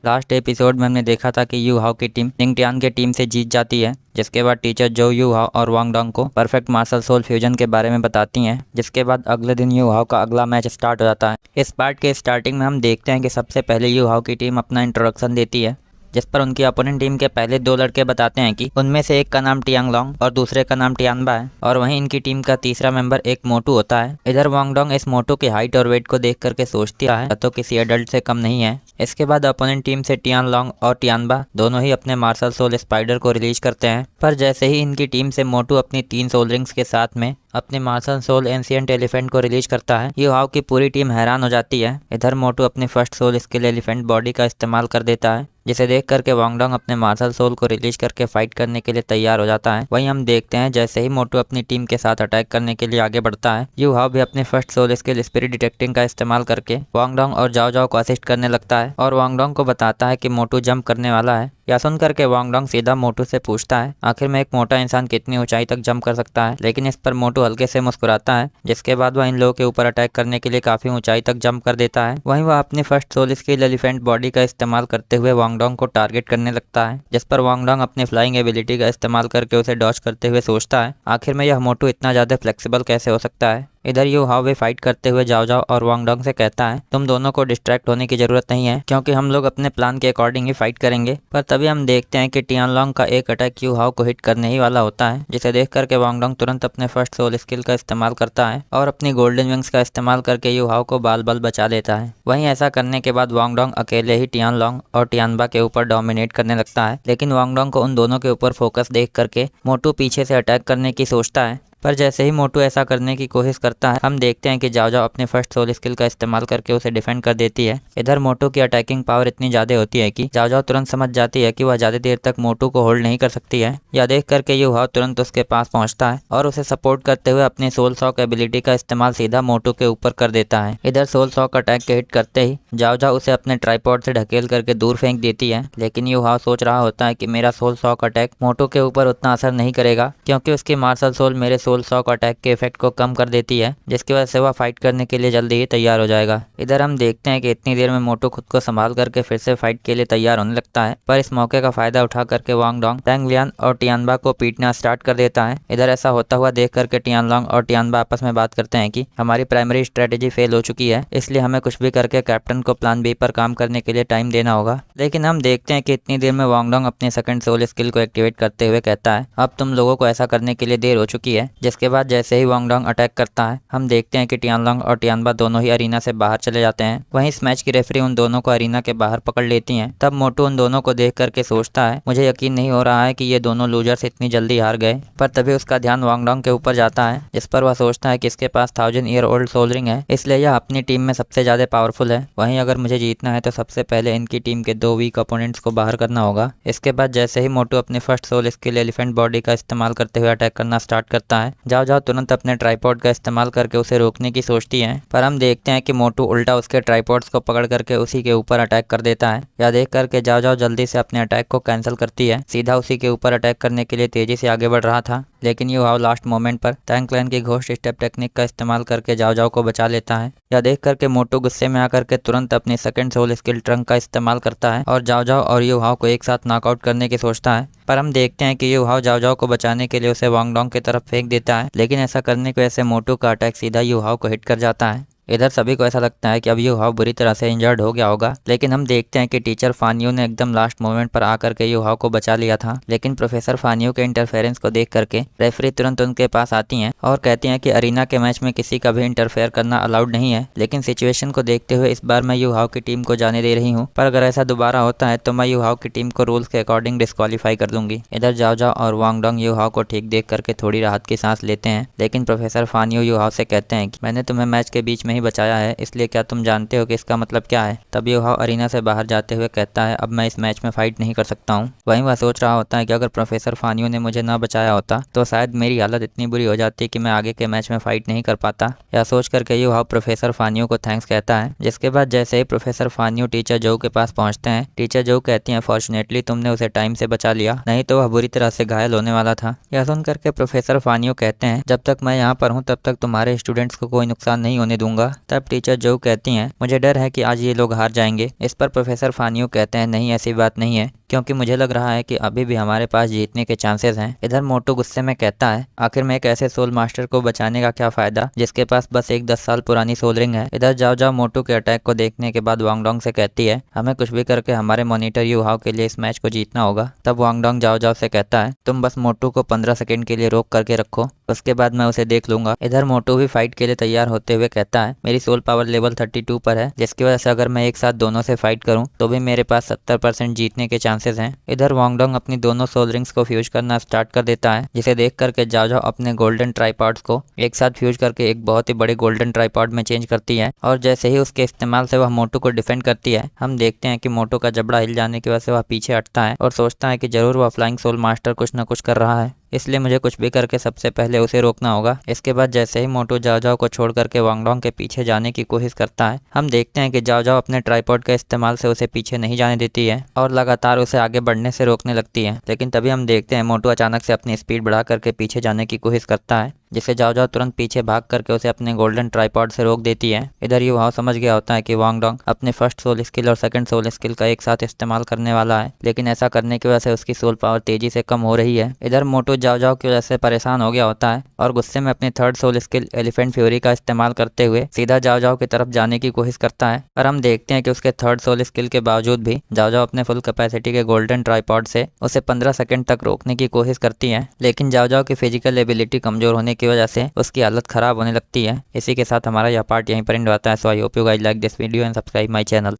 Last episode में हमने देखा था कि यू हाओ की टीम निंगटियान के टीम से जीत जाती है, जिसके बाद टीचर जो यू हाओ और वांग डोंग को परफेक्ट मार्शल सोल फ्यूजन के बारे में बताती हैं। जिसके बाद अगले दिन यू हाओ का अगला मैच स्टार्ट हो जाता है। इस पार्ट के स्टार्टिंग में हम देखते हैं कि सबसे पहले यू हाओ की टीम अपना इंट्रोडक्शन देती है, जिस पर उनकी अपोनेंट टीम के पहले दो लड़के बताते हैं कि उनमें से एक का नाम टियांग लोंग और दूसरे का नाम टियानबा है, और वहीं इनकी टीम का तीसरा मेंबर एक मोटू होता है। इधर वांग डोंग इस मोटू की हाइट और वेट को देख करके सोचती है तो किसी एडल्ट से कम नहीं है। इसके बाद अपोनेंट टीम से टियान लोंग और टियानबा दोनों ही अपने मार्शल सोल स्पाइडर को रिलीज करते हैं, पर जैसे ही इनकी टीम से मोटू अपनी 3 सोल रिंग्स के साथ में अपने मार्शल सोल एंशिएंट एलिफेंट को रिलीज करता है, यू हाओ की पूरी टीम हैरान हो जाती है। इधर मोटू अपनी first soul skill elephant body का इस्तेमाल कर देता है, जिसे देख करके वांग डोंग अपने मार्शल सोल को रिलीज करके फाइट करने के लिए तैयार हो जाता है। वहीं हम देखते हैं जैसे ही मोटू अपनी टीम के साथ अटैक करने के लिए आगे बढ़ता है, यू हाओ भी अपने first soul skill spirit detecting का इस्तेमाल करके वांग डोंग और जाओ जाओ को असिस्ट करने लगता है और वांग डोंग को बताता है कि मोटू जंप करने वाला है। यह सुन करके वांग डोंग सीधा मोटू से पूछता है आखिर में एक मोटा इंसान कितनी ऊंचाई तक जंप कर सकता है, लेकिन इस पर मोटू हल्के से मुस्कुराता है, जिसके बाद वह इन लोगों के ऊपर अटैक करने के लिए काफी ऊंचाई तक जंप कर देता है। वहीं वह अपनी first soul skill elephant body का इस्तेमाल करते हुए वांग डोंग को टारगेट करने लगता है, जिस पर वांग डोंग अपनी फ्लाइंग एबिलिटी का इस्तेमाल करके उसे डॉज करते हुए सोचता है आखिर में यह मोटू इतना ज्यादा फ्लेक्सिबल कैसे हो सकता है। इधर यू हाओ भी फाइट करते हुए जाओ जाओ और वांग डोंग से कहता है तुम दोनों को डिस्ट्रैक्ट होने की जरूरत नहीं है, क्योंकि हम लोग अपने प्लान के अकॉर्डिंग ही फाइट करेंगे। पर तभी हम देखते हैं कि टियान लोंग का एक अटैक यू हाओ को हिट करने ही वाला होता है, जिसे देख करके वांग डोंग तुरंत अपने फर्स्ट सोल स्किल का इस्तेमाल करता है और अपनी गोल्डन विंग्स का इस्तेमाल करके यू हाओ को बाल बाल बचा लेता है। वहीं ऐसा करने के बाद वांग डोंग अकेले ही टियान लोंग और टियानबा के ऊपर डोमिनेट करने लगता है, लेकिन वांग डोंग को उन दोनों के ऊपर फोकस देख करके मोटू पीछे से अटैक करने की सोचता है। पर जैसे ही मोटू ऐसा करने की कोशिश करता है, हम देखते हैं कि जाओ जाओ अपने फर्स्ट सोल स्किल का इस्तेमाल करके उसे डिफेंड कर देती है। इधर मोटू की अटैकिंग पावर इतनी ज्यादा होती है कि जाओ जाओ तुरंत समझ जाती है कि वह ज्यादा देर तक मोटू को होल्ड नहीं कर सकती है। यह देख करके यू हाओ तुरंत उसके पास पहुंचता है और उसे सपोर्ट करते हुए अपनी सोल सॉक एबिलिटी का इस्तेमाल सीधा मोटू के ऊपर कर देता है। इधर सोल सॉक अटैक के हिट करते ही जाओ जाओ उसे अपने ट्राइपॉड से ढकेल करके दूर फेंक देती है, लेकिन यू हाओ सोच रहा होता है कि मेरा सोल सॉक अटैक मोटू के ऊपर उतना असर नहीं करेगा, क्योंकि उसकी मार्शल सोल मेरे सोल सॉक अटैक के इफेक्ट को कम कर देती है, जिसकी वजह से वह फाइट करने के लिए जल्दी ही तैयार हो जाएगा। इधर हम देखते हैं कि इतनी देर में मोटू खुद को संभाल करके फिर से फाइट के लिए तैयार होने लगता है, पर इस मौके का फायदा उठा करके वांग डोंग टैंग लियान और टियानबा को पीटना स्टार्ट कर देता है। इधर ऐसा होता हुआ देख करके टियान लोंग और टियानबा आपस में बात करते हैं कि हमारी प्राइमरी स्ट्रेटेजी फेल हो चुकी है, इसलिए हमें कुछ भी करके कैप्टन को प्लान बी पर काम करने के लिए टाइम देना होगा। लेकिन हम देखते हैं कि इतनी देर में वांग डोंग अपने सेकंड सोल स्किल को एक्टिवेट करते हुए कहता है अब तुम लोगों को ऐसा करने के लिए देर हो चुकी है। जिसके बाद जैसे ही वांग डोंग अटैक करता है, हम देखते हैं कि टियान लोंग और टियानबा दोनों ही अरीना से बाहर चले जाते हैं। वहीं इस मैच की रेफरी उन दोनों को अरीना के बाहर पकड़ लेती हैं। तब मोटू उन दोनों को देख करके सोचता है मुझे यकीन नहीं हो रहा है कि ये दोनों लूजर्स इतनी जल्दी हार गए। पर तभी उसका ध्यान वांग डोंग के ऊपर जाता है, जिस पर वह सोचता है कि इसके पास 1000 ईयर ओल्ड सोल रिंग है, इसलिए यह अपनी टीम में सबसे ज्यादा पावरफुल है। वहीं अगर मुझे जीतना है तो सबसे पहले इनकी टीम के 2 वीक अपोनेंट्स को बाहर करना होगा। इसके बाद जैसे ही मोटू अपने first soul skill elephant body का इस्तेमाल करते हुए अटैक करना स्टार्ट करता है, जाओ जाओ तुरंत अपने ट्राइपॉड का इस्तेमाल करके उसे रोकने की सोचती है, पर हम देखते हैं कि मोटू उल्टा उसके ट्राइपॉड्स को पकड़ करके उसी के ऊपर अटैक कर देता है। यह देख करके जाओ जाओ जल्दी से अपने अटैक को कैंसिल करती है, सीधा उसी के ऊपर अटैक करने के लिए तेजी से आगे बढ़ रहा था, लेकिन यू हाओ लास्ट मोमेंट पर टैंग क्लैन की घोस्ट स्टेप टेक्निक का इस्तेमाल करके जाओ जाओ को बचा लेता है। यह देख करके मोटू गुस्से में आकर के तुरंत अपनी सेकंड सोल स्किल ट्रंक का इस्तेमाल करता है और जाओ जाओ और यू हाओ को एक साथ नॉकआउट करने की सोचता है, पर हम देखते हैं कि यू हाओ जाओ जाओ को बचाने के लिए उसे वांग डोंग की तरफ फेंक देता है, लेकिन ऐसा करने की वजह से मोटू का अटैक सीधा यू हाओ को हिट कर जाता है। इधर सभी को ऐसा लगता है कि अब यू हाओ बुरी तरह से इंजर्ड हो गया होगा, लेकिन हम देखते हैं कि टीचर फानियो ने एकदम लास्ट मोमेंट पर आकर के यू हाओ को बचा लिया था। लेकिन प्रोफेसर फानियो के इंटरफेरेंस को देख करके रेफरी तुरंत उनके पास आती हैं और कहती हैं कि अरीना के मैच में किसी का भी इंटरफेयर करना अलाउड नहीं है, लेकिन सिचुएशन को देखते हुए इस बार मैं यू हाओ की टीम को जाने दे रही हूँ, पर अगर ऐसा दोबारा होता है तो मैं यू हाओ की टीम को रूल्स के अकॉर्डिंग डिस्क्वालीफाई कर दूंगी। इधर जाओ जाओ और वांग डोंग यू हाओ को ठीक देख करके थोड़ी राहत की सांस लेते हैं, लेकिन प्रोफेसर फानियो यू हाओ से कहते हैं कि मैंने तुम्हें मैच के बीच में ही बचाया है, इसलिए क्या तुम जानते हो कि इसका मतलब क्या है। तब यू हाओ अरीना से बाहर जाते हुए कहता है अब मैं इस मैच में फाइट नहीं कर सकता हूँ। वहीं वह सोच रहा होता है कि अगर प्रोफेसर फानियो ने मुझे न बचाया होता तो शायद मेरी हालत इतनी बुरी हो जाती कि मैं आगे के मैच में फाइट नहीं कर पाता। यह सोच करके यू हाओ प्रोफेसर फानियो को थैंक्स कहता है। जिसके बाद जैसे ही प्रोफेसर फानियो टीचर जो के पास पहुंचते हैं, टीचर जो कहती हैं फॉर्चुनेटली तुमने उसे टाइम से बचा लिया, नहीं तो वह बुरी तरह से घायल होने वाला था। यह सुन करके प्रोफेसर फानियो कहते हैं जब तक मैं यहाँ पर हूँ तब तक तुम्हारे स्टूडेंट्स को कोई नुकसान नहीं होने दूंगा। लूंगा। तब टीचर जो कहती हैं, मुझे डर है कि आज ये लोग हार जाएंगे। इस पर प्रोफेसर फानियो कहते हैं, नहीं ऐसी बात नहीं है, क्योंकि मुझे लग रहा है कि अभी भी हमारे पास जीतने के चांसेस हैं। इधर मोटू गुस्से में कहता है, आखिर में एक ऐसे सोल मास्टर को बचाने का क्या फायदा जिसके पास बस एक 10 साल पुरानी सोल रिंग है। इधर जाओ जाओ मोटू के अटैक को देखने के बाद वांगडोंग से कहती है, हमें कुछ भी करके हमारे मॉनिटर यू हाओ के लिए इस मैच को जीतना होगा। तब वांगडोंग जाओ जाओ से कहता है, तुम बस मोटू को 15 सेकंड के लिए रोक करके रखो, उसके बाद मैं उसे देख लूंगा। इधर मोटू भी फाइट के लिए तैयार होते हुए कहता है, मेरी सोल पावर लेवल 32 पर है, जिसकी वजह से अगर मैं एक साथ दोनों से फाइट करूं तो भी मेरे पास 70% जीतने के चांसेस हैं। इधर वांगडोंग अपनी दोनों सोल रिंग्स को फ्यूज करना स्टार्ट कर देता है, जिसे देख करके जाओ जाओ अपने गोल्डन ट्राइपॉड्स को एक साथ फ्यूज करके एक बहुत ही बड़े गोल्डन ट्राइपॉड में चेंज करती है। और जैसे ही उसके इस्तेमाल से वह मोटू को डिफेंड करती है, हम देखते हैं कि मोटू का जबड़ा हिल जाने की वजह से वह पीछे हटता है और सोचता है कि जरूर वह फ्लाइंग सोल मास्टर कुछ न कुछ कर रहा है, इसलिए मुझे कुछ भी करके सबसे पहले उसे रोकना होगा। इसके बाद जैसे ही मोटू जाओ जाओ को छोड़ करके वांगडोंग के पीछे जाने की कोशिश करता है, हम देखते हैं कि जाओ जाओ अपने ट्राइपॉड के इस्तेमाल से उसे पीछे नहीं जाने देती है और लगातार उसे आगे बढ़ने से रोकने लगती है। लेकिन तभी हम देखते हैं मोटू अचानक से अपनी स्पीड बढ़ा करके पीछे जाने की कोशिश करता है, जिसे जाओ जाओ तुरंत पीछे भाग करके उसे अपने गोल्डन ट्राइपॉड से रोक देती है। इधर यू हाओ समझ गया होता है कि वांगडोंग अपने फर्स्ट सोल स्किल और सेकंड सोल स्किल का एक साथ इस्तेमाल करने वाला है, लेकिन ऐसा करने की वजह से उसकी सोल पावर तेजी से कम हो रही है। इधर मोटू जाओ जाओ की वजह से परेशान हो गया होता है और गुस्से में अपनी third soul skill elephant fury का इस्तेमाल करते हुए सीधा जाओ जाओ की तरफ जाने की कोशिश करता है। और हम देखते हैं कि उसके थर्ड सोल स्किल के बावजूद भी जाओ जाओ अपने फुल कैपेसिटी के गोल्डन ट्राइपॉड से उसे 15 सेकंड तक रोकने की कोशिश करती है, लेकिन जाओ जाओ की फिजिकल एबिलिटी कमजोर होने की वजह से उसकी हालत खराब होने लगती है। इसी के साथ हमारा यह पार्ट यहीं पर एंड होता है। So I hope you guys like this video and subscribe my channel.